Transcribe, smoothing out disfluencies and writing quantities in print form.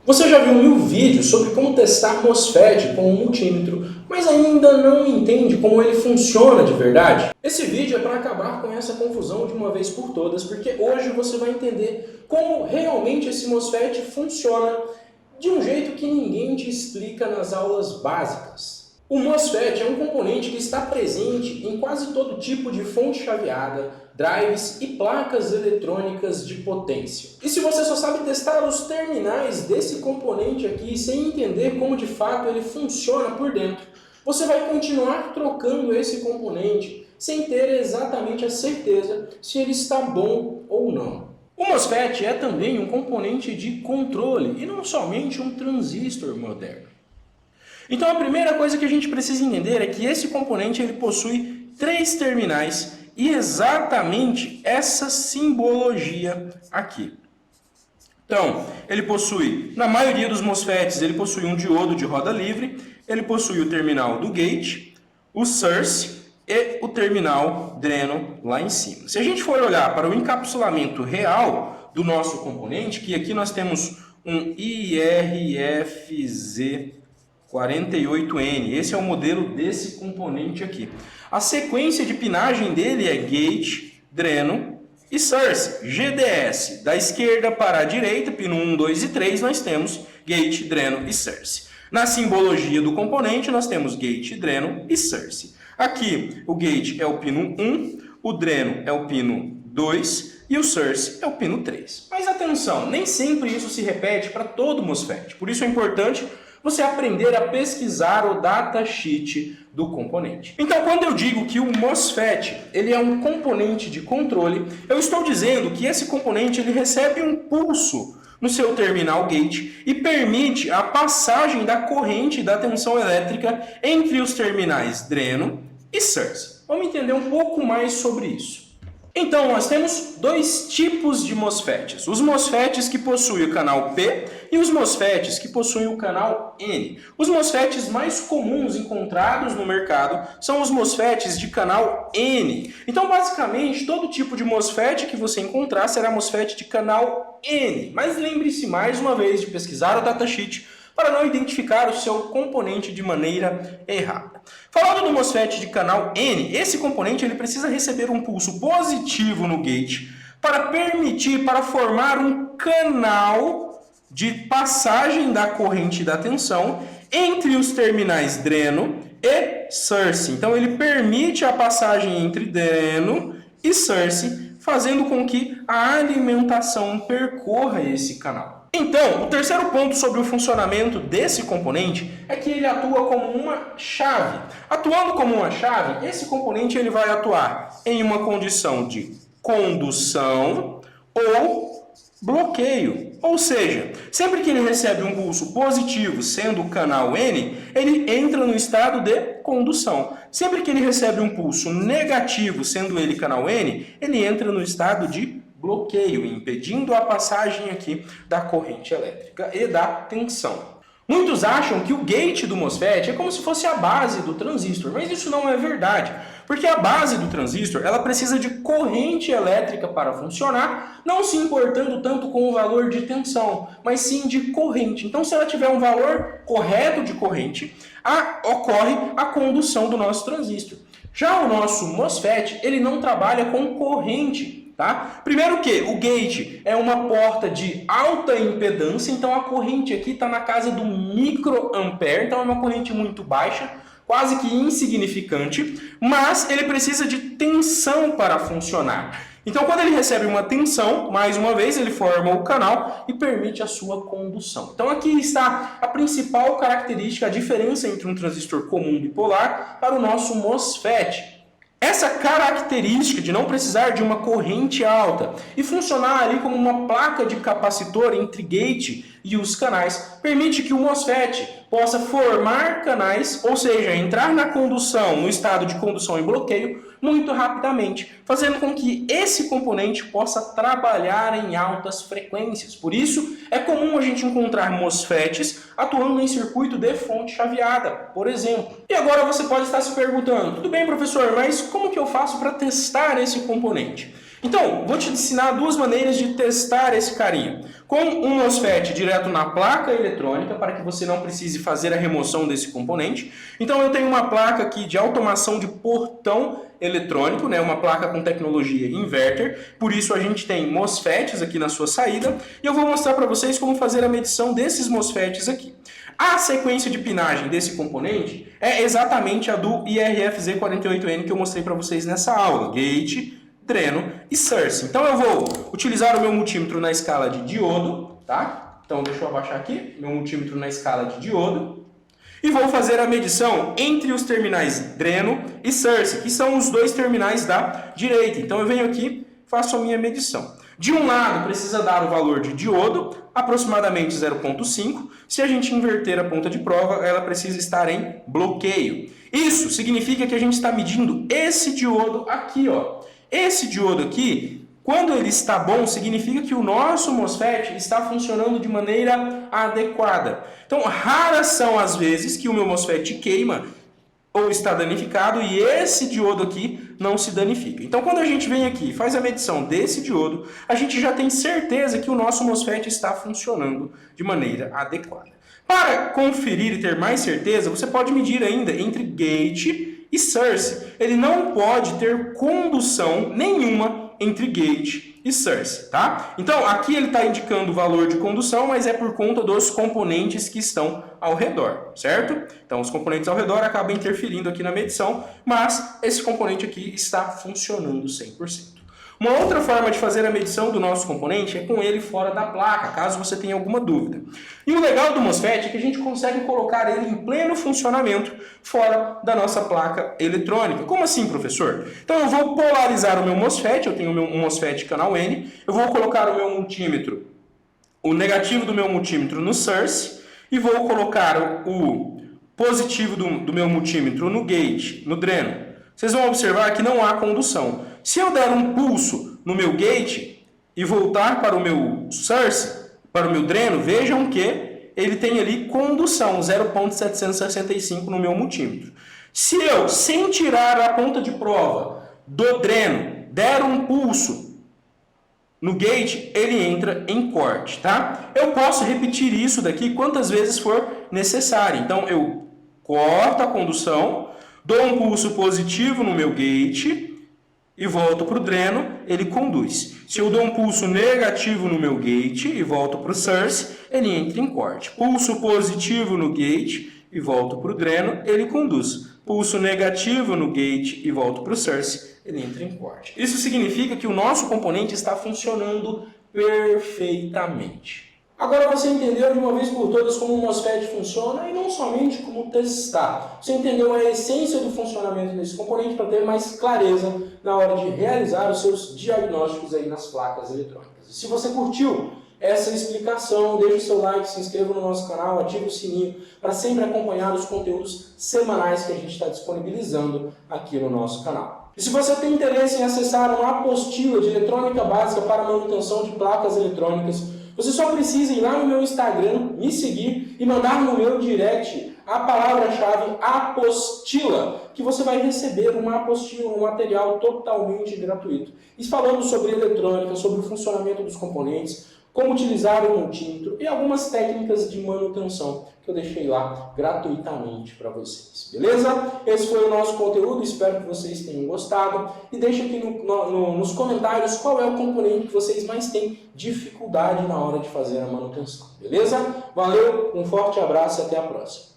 Você já viu mil vídeos sobre como testar MOSFET com um multímetro, mas ainda não entende como ele funciona de verdade? Esse vídeo é para acabar com essa confusão de uma vez por todas, porque hoje você vai entender como realmente esse MOSFET funciona de um jeito que ninguém te explica nas aulas básicas. O MOSFET é um componente que está presente em quase todo tipo de fonte chaveada, drives e placas eletrônicas de potência. E se você só sabe testar os terminais desse componente aqui sem entender como de fato ele funciona por dentro, você vai continuar trocando esse componente sem ter exatamente a certeza se ele está bom ou não. O MOSFET é também um componente de controle e não somente um transistor moderno. Então a primeira coisa que a gente precisa entender é que esse componente ele possui 3 terminais e exatamente essa simbologia aqui. Então, ele possui, na maioria dos MOSFETs, ele possui um diodo de roda livre, ele possui o terminal do gate, o source e o terminal dreno lá em cima. Se a gente for olhar para o encapsulamento real do nosso componente, que aqui nós temos um IRFZ48N, esse é o modelo desse componente aqui. A sequência de pinagem dele é gate, dreno e source, GDS. Da esquerda para a direita, pino 1, 2 e 3, nós temos gate, dreno e source. Na simbologia do componente, nós temos gate, dreno e source. Aqui, o gate é o pino 1, o dreno é o pino 2 e o source é o pino 3. Mas atenção, nem sempre isso se repete para todo MOSFET. Por isso é importante você aprender a pesquisar o datasheet do componente. Então, quando eu digo que o MOSFET ele é um componente de controle, eu estou dizendo que esse componente ele recebe um pulso no seu terminal gate e permite a passagem da corrente da tensão elétrica entre os terminais dreno e source. Vamos entender um pouco mais sobre isso. Então, nós temos 2 tipos de MOSFETs. Os MOSFETs que possuem o canal P e os MOSFETs que possuem o canal N. Os MOSFETs mais comuns encontrados no mercado são os MOSFETs de canal N. Então, basicamente, todo tipo de MOSFET que você encontrar será MOSFET de canal N. Mas lembre-se mais uma vez de pesquisar o datasheet para não identificar o seu componente de maneira errada. Falando do MOSFET de canal N, esse componente ele precisa receber um pulso positivo no gate para formar um canal de passagem da corrente da tensão entre os terminais dreno e source. Então ele permite a passagem entre dreno e source, fazendo com que a alimentação percorra esse canal. Então, o terceiro ponto sobre o funcionamento desse componente é que ele atua como uma chave. Atuando como uma chave, esse componente ele vai atuar em uma condição de condução ou bloqueio. Ou seja, sempre que ele recebe um pulso positivo, sendo o canal N, ele entra no estado de condução. Sempre que ele recebe um pulso negativo, sendo ele canal N, ele entra no estado de bloqueio, impedindo a passagem aqui da corrente elétrica e da tensão. Muitos acham que o gate do MOSFET é como se fosse a base do transistor, mas isso não é verdade, porque a base do transistor ela precisa de corrente elétrica para funcionar, não se importando tanto com o valor de tensão, mas sim de corrente. Então, se ela tiver um valor correto de corrente, ocorre a condução do nosso transistor. Já o nosso MOSFET, ele não trabalha com corrente. Tá? Primeiro que o gate é uma porta de alta impedância, então a corrente aqui está na casa do microampere, então é uma corrente muito baixa, quase que insignificante, mas ele precisa de tensão para funcionar. Então quando ele recebe uma tensão, mais uma vez ele forma o canal e permite a sua condução. Então aqui está a principal característica, a diferença entre um transistor comum bipolar para o nosso MOSFET. Essa característica de não precisar de uma corrente alta e funcionar ali como uma placa de capacitor entre gate e os canais permite que o MOSFET possa formar canais, ou seja, entrar na condução, no estado de condução e bloqueio, muito rapidamente, fazendo com que esse componente possa trabalhar em altas frequências. Por isso, é comum a gente encontrar MOSFETs atuando em circuito de fonte chaveada, por exemplo. E agora você pode estar se perguntando, tudo bem, professor, mas como que eu faço para testar esse componente? Então, vou te ensinar duas maneiras de testar esse carinha. Com um MOSFET direto na placa eletrônica, para que você não precise fazer a remoção desse componente. Então, eu tenho uma placa aqui de automação de portão eletrônico, né? Uma placa com tecnologia inverter. Por isso, a gente tem MOSFETs aqui na sua saída. E eu vou mostrar para vocês como fazer a medição desses MOSFETs aqui. A sequência de pinagem desse componente é exatamente a do IRF-Z48N que eu mostrei para vocês nessa aula. Gate, dreno e source. Então eu vou utilizar o meu multímetro na escala de diodo, tá? Então deixa eu abaixar aqui, meu multímetro na escala de diodo. E vou fazer a medição entre os terminais dreno e source, que são os dois terminais da direita. Então eu venho aqui, faço a minha medição. De um lado precisa dar o valor de diodo, aproximadamente 0,5. Se a gente inverter a ponta de prova, ela precisa estar em bloqueio. Isso significa que a gente está medindo esse diodo aqui, ó. Esse diodo aqui, quando ele está bom, significa que o nosso MOSFET está funcionando de maneira adequada. Então, raras são as vezes que o meu MOSFET queima ou está danificado e esse diodo aqui não se danifica. Então, quando a gente vem aqui e faz a medição desse diodo, a gente já tem certeza que o nosso MOSFET está funcionando de maneira adequada. Para conferir e ter mais certeza, você pode medir ainda entre gate e source. Ele não pode ter condução nenhuma entre gate e source, tá? Então, aqui ele está indicando o valor de condução, mas é por conta dos componentes que estão ao redor, certo? Então, os componentes ao redor acabam interferindo aqui na medição, mas esse componente aqui está funcionando 100%. Uma outra forma de fazer a medição do nosso componente é com ele fora da placa, caso você tenha alguma dúvida. E o legal do MOSFET é que a gente consegue colocar ele em pleno funcionamento fora da nossa placa eletrônica. Como assim, professor? Então eu vou polarizar o meu MOSFET, eu tenho um MOSFET canal N, eu vou colocar o meu multímetro, o negativo do meu multímetro no source, e vou colocar o positivo do meu multímetro no gate, no dreno. Vocês vão observar que não há condução. Se eu der um pulso no meu gate e voltar para o meu source, para o meu dreno, vejam que ele tem ali condução, 0,765 no meu multímetro. Se eu, sem tirar a ponta de prova do dreno, der um pulso no gate, ele entra em corte, tá? Eu posso repetir isso daqui quantas vezes for necessário. Então, eu corto a condução, dou um pulso positivo no meu gate e volto para o dreno, ele conduz. Se eu dou um pulso negativo no meu gate e volto para o source, ele entra em corte. Pulso positivo no gate e volto para o dreno, ele conduz. Pulso negativo no gate e volto para o source, ele entra em corte. Isso significa que o nosso componente está funcionando perfeitamente. Agora você entendeu de uma vez por todas como o MOSFET funciona e não somente como testar. Você entendeu a essência do funcionamento desse componente para ter mais clareza na hora de realizar os seus diagnósticos aí nas placas eletrônicas. E se você curtiu essa explicação, deixe o seu like, se inscreva no nosso canal, ative o sininho para sempre acompanhar os conteúdos semanais que a gente está disponibilizando aqui no nosso canal. E se você tem interesse em acessar uma apostila de eletrônica básica para manutenção de placas eletrônicas, você só precisa ir lá no meu Instagram, me seguir e mandar no meu direct a palavra-chave apostila, que você vai receber uma apostila, um material totalmente gratuito. E falando sobre eletrônica, sobre o funcionamento dos componentes, como utilizar o multímetro e algumas técnicas de manutenção que eu deixei lá gratuitamente para vocês. Beleza? Esse foi o nosso conteúdo, espero que vocês tenham gostado. E deixe aqui nos comentários qual é o componente que vocês mais têm dificuldade na hora de fazer a manutenção. Beleza? Valeu, um forte abraço e até a próxima.